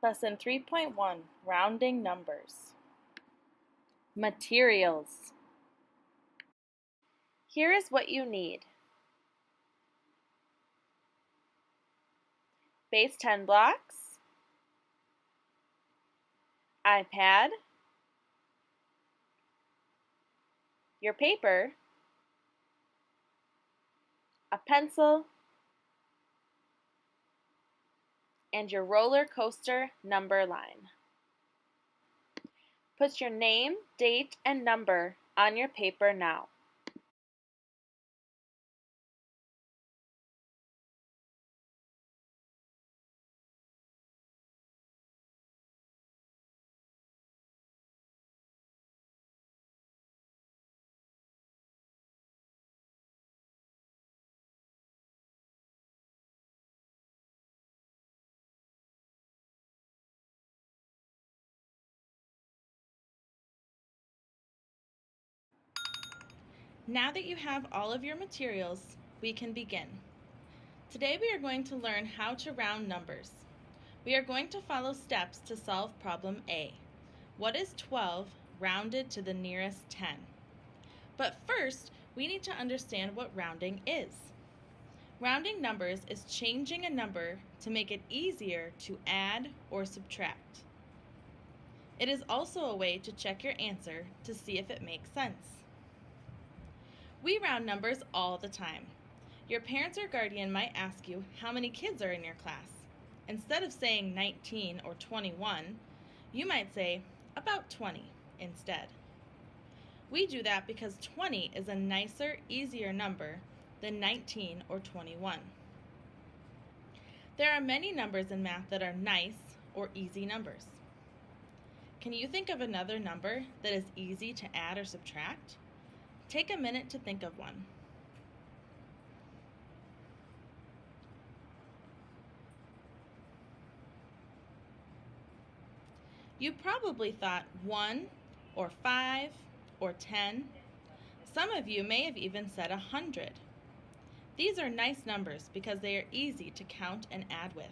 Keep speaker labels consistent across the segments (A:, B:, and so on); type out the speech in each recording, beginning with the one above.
A: Lesson 3.1, Rounding Numbers. Materials. Here is what you need. Base 10 blocks, iPad, your paper, a pencil, and your roller coaster number line. Put your name, date, and number on your paper now. Now that you have all of your materials, we can begin. Today we are going to learn how to round numbers. We are going to follow steps to solve problem A. What is 12 rounded to the nearest 10? But first, we need to understand what rounding is. Rounding numbers is changing a number to make it easier to add or subtract. It is also a way to check your answer to see if it makes sense. We round numbers all the time. Your parents or guardian might ask you how many kids are in your class. Instead of saying 19 or 21, you might say about 20 instead. We do that because 20 is a nicer, easier number than 19 or 21. There are many numbers in math that are nice or easy numbers. Can you think of another number that is easy to add or subtract? Take a minute to think of one. You probably thought 1 or 5 or 10. Some of you may have even said 100. These are nice numbers because they are easy to count and add with.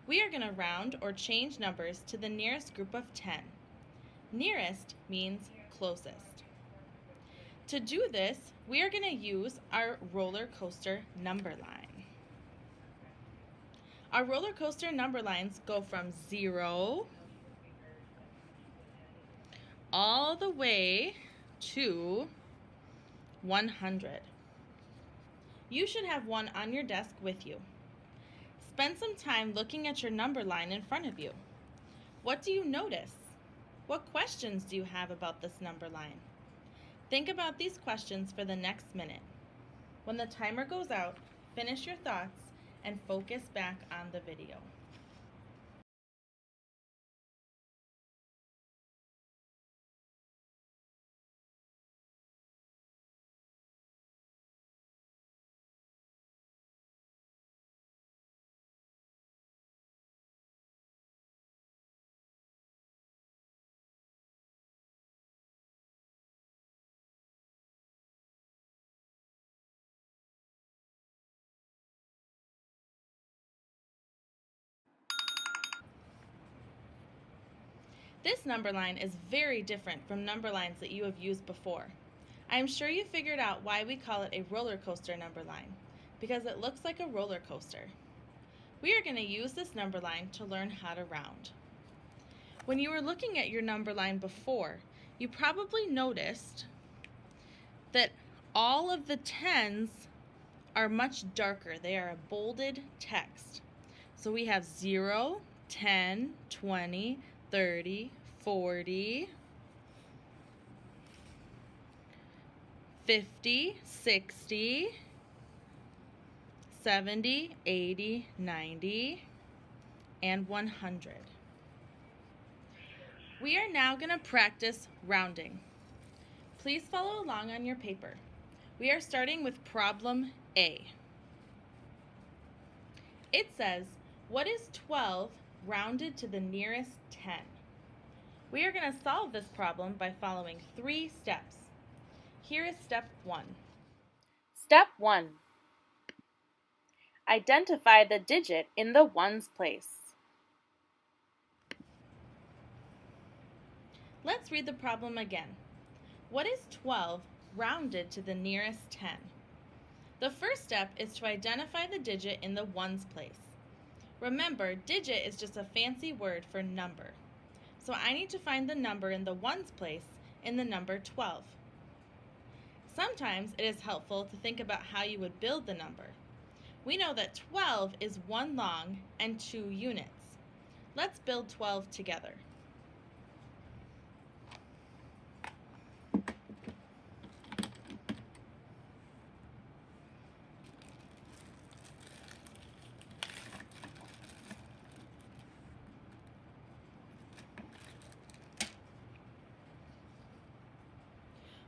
A: We are going to round or change numbers to the nearest group of 10. Nearest means closest. To do this, we are going to use our roller coaster number line. Our roller coaster number lines go from 0 all the way to 100. You should have one on your desk with you. Spend some time looking at your number line in front of you. What do you notice? What questions do you have about this number line? Think about these questions for the next minute. When the timer goes out, finish your thoughts and focus back on the video. This number line is very different from number lines that you have used before. I am sure you figured out why we call it a roller coaster number line, because it looks like a roller coaster. We are going to use this number line to learn how to round. When you were looking at your number line before, you probably noticed that all of the tens are much darker. They are a bolded text. So we have 0, 10, 20, 30, 40, 50, 60, 70, 80, 90, and 100. We are now going to practice rounding. Please follow along on your paper. We are starting with problem A. It says, what is 12 rounded to the nearest 10? We are going to solve this problem by following 3 steps. Here is step 1. Step 1. Identify the digit in the ones place. Let's read the problem again. What is 12 rounded to the nearest 10? The first step is to identify the digit in the ones place. Remember, digit is just a fancy word for number. So I need to find the number in the ones place in the number 12. Sometimes it is helpful to think about how you would build the number. We know that 12 is 1 long and 2 units. Let's build 12 together.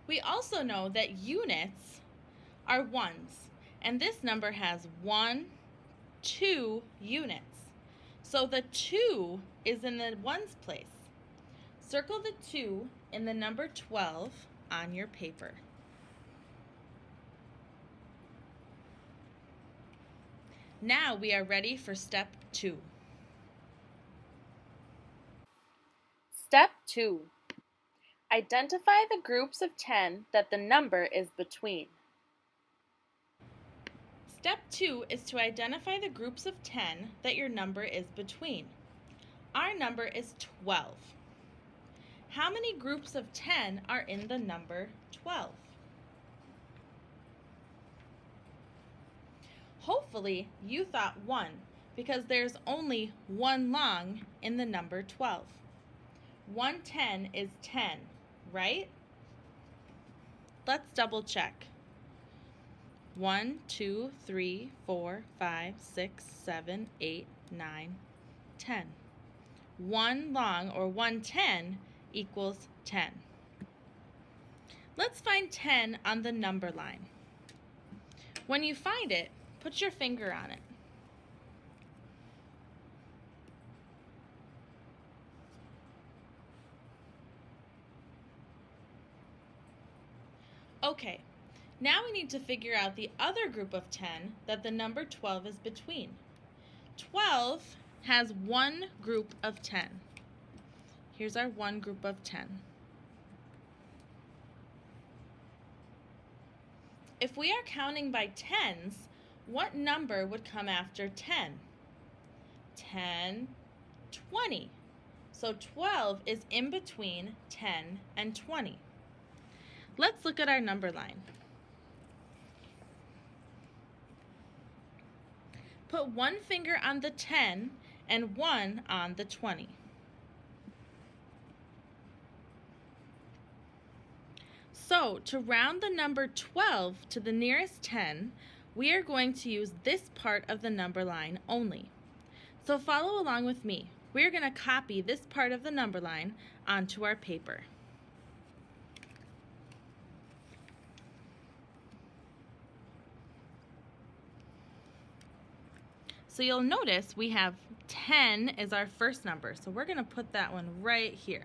A: We also know that units are ones, and this number has 1, 2 units. So the 2 is in the ones place. Circle the 2 in the number 12 on your paper. Now we are ready for step 2. Step 2. Identify the groups of 10 that the number is between. Step 2 is to identify the groups of 10 that your number is between. Our number is 12. How many groups of 10 are in the number 12? Hopefully you thought 1 because there's only 1 long in the number 12. 1 10 is 10, right? Let's double check. 1, 2, 3, 4, 5, 6, 7, 8, 9, 10. 1 long or 1 10 equals 10. Let's find 10 on the number line. When you find it, put your finger on it. Okay, now we need to figure out the other group of 10 that the number 12 is between. 12 has one group of 10. Here's our one group of 10. If we are counting by tens, what number would come after 10? 10, 20. So 12 is in between 10 and 20. Let's look at our number line. Put one finger on the 10 and one on the 20. So to round the number 12 to the nearest 10, we are going to use this part of the number line only. So follow along with me. We're going to copy this part of the number line onto our paper. So you'll notice we have 10 is our first number, so we're going to put that one right here.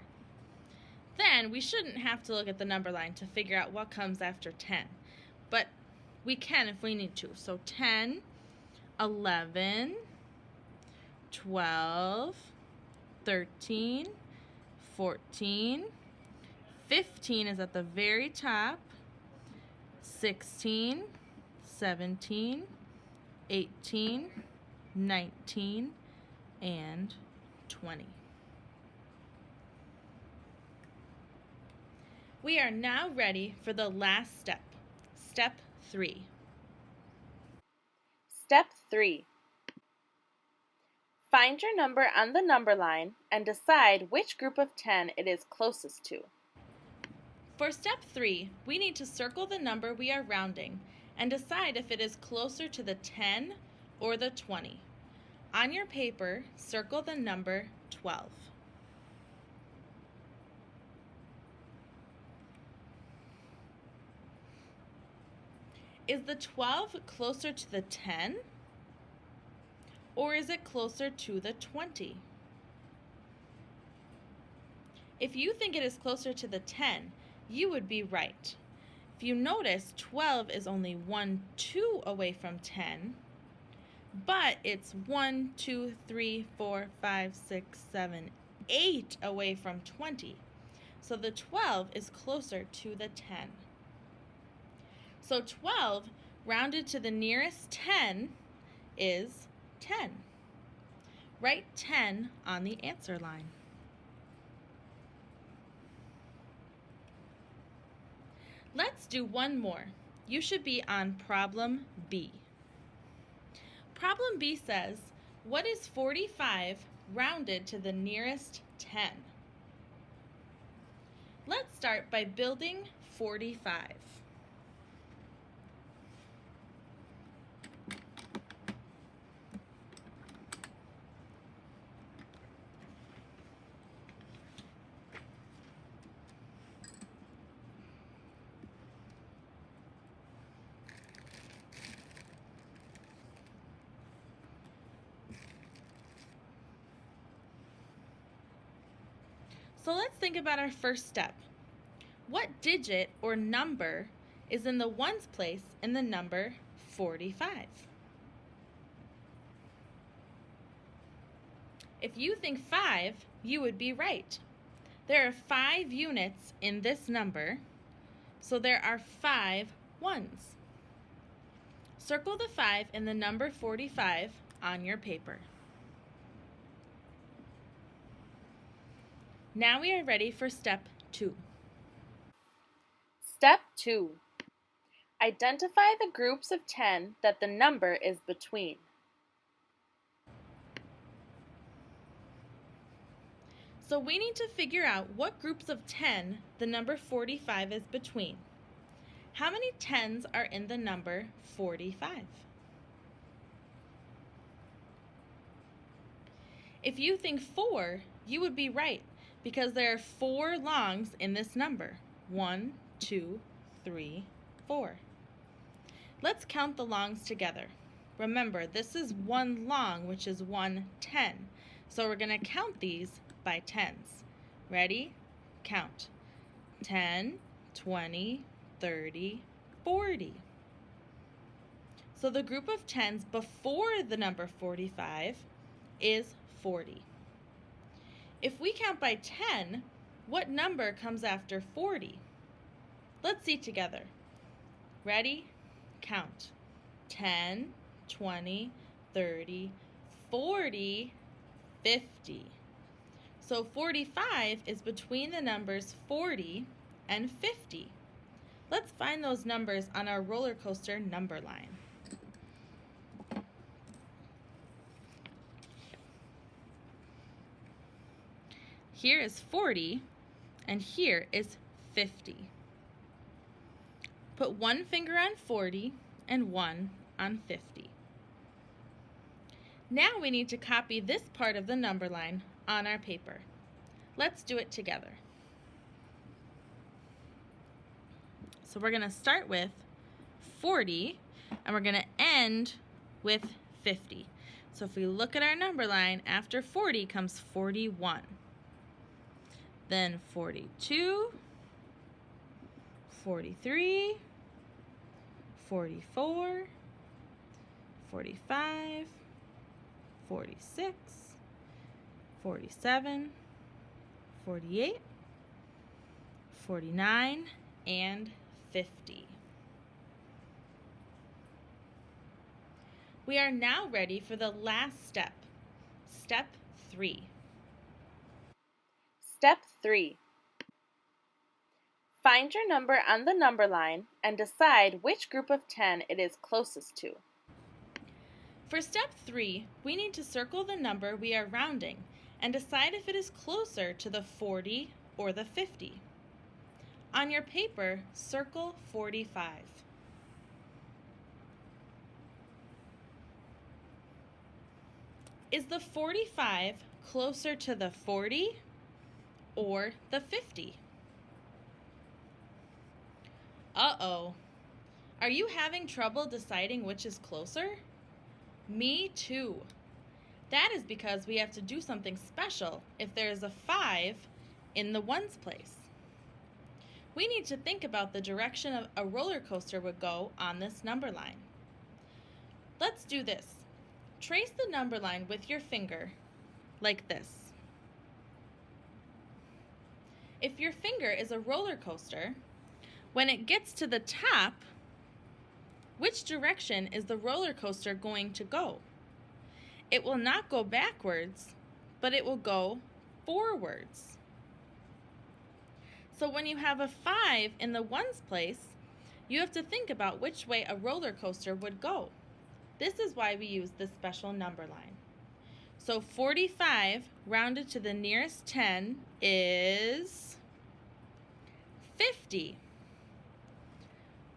A: Then we shouldn't have to look at the number line to figure out what comes after 10, but we can if we need to. So 10, 11, 12, 13, 14, 15 is at the very top, 16, 17, 18, 19, and 20. We are now ready for the last step, step 3. Step 3. Find your number on the number line and decide which group of 10 it is closest to. For step 3, we need to circle the number we are rounding and decide if it is closer to the 10 or the 20. On your paper, circle the number 12. Is the 12 closer to the 10? Or is it closer to the 20? If you think it is closer to the 10, you would be right. If you notice, 12 is only 1, 2 away from 10, but it's 1, 2, 3, 4, 5, 6, 7, 8 away from 20. so the 12 is closer to the 10. So 12 rounded to the nearest 10 is 10. Write 10 on the answer line. Let's do one more. You should be on problem B. Problem B says, what is 45 rounded to the nearest 10? Let's start by building 45. So let's think about our first step. What digit or number is in the ones place in the number 45? If you think 5, you would be right. There are 5 units in this number, so there are 5 ones. Circle the 5 in the number 45 on your paper. Now we are ready for step 2. Step 2. Identify the groups of 10 that the number is between. So we need to figure out what groups of 10 the number 45 is between. How many 10s are in the number 45? If you think 4, you would be right because there are 4 longs in this number. 1, 2, 3, 4. Let's count the longs together. Remember, this is one long, which is 1 10. So we're going to count these by tens. Ready? Count. 10, 20, 30, 40. So the group of 10s before the number 45 is 40. If we count by 10, what number comes after 40? Let's see together. Ready? Count. 10, 20, 30, 40, 50. So 45 is between the numbers 40 and 50. Let's find those numbers on our roller coaster number line. Here is 40 and here is 50. Put one finger on 40 and one on 50. Now we need to copy this part of the number line on our paper. Let's do it together. So we're going to start with 40 and we're going to end with 50. So if we look at our number line, after 40 comes 41. Then 42, 43, 44, 45, 46, 47, 48, 49, and 50. We are now ready for the last step, step 3. Step 3. Find your number on the number line and decide which group of 10 it is closest to. For step 3, we need to circle the number we are rounding and decide if it is closer to the 40 or the 50. On your paper, circle 45. Is the 45 closer to the 40 or the 50? Uh-oh. Are you having trouble deciding which is closer? Me too. That is because we have to do something special if there is a 5 in the ones place. We need to think about the direction a roller coaster would go on this number line. Let's do this. Trace the number line with your finger, like this. If your finger is a roller coaster, when it gets to the top, which direction is the roller coaster going to go? It will not go backwards, but it will go forwards. So when you have a 5 in the ones place, you have to think about which way a roller coaster would go. This is why we use this special number line. So 45 rounded to the nearest 10 is 50.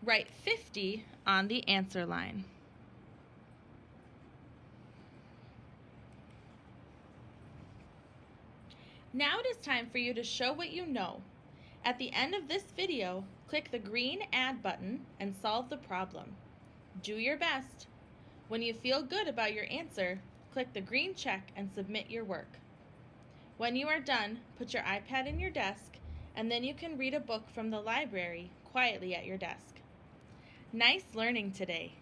A: Write 50 on the answer line. Now it is time for you to show what you know. At the end of this video, click the green Add button and solve the problem. Do your best. When you feel good about your answer, click the green check and submit your work. When you are done, put your iPad in your desk, and then you can read a book from the library quietly at your desk. Nice learning today.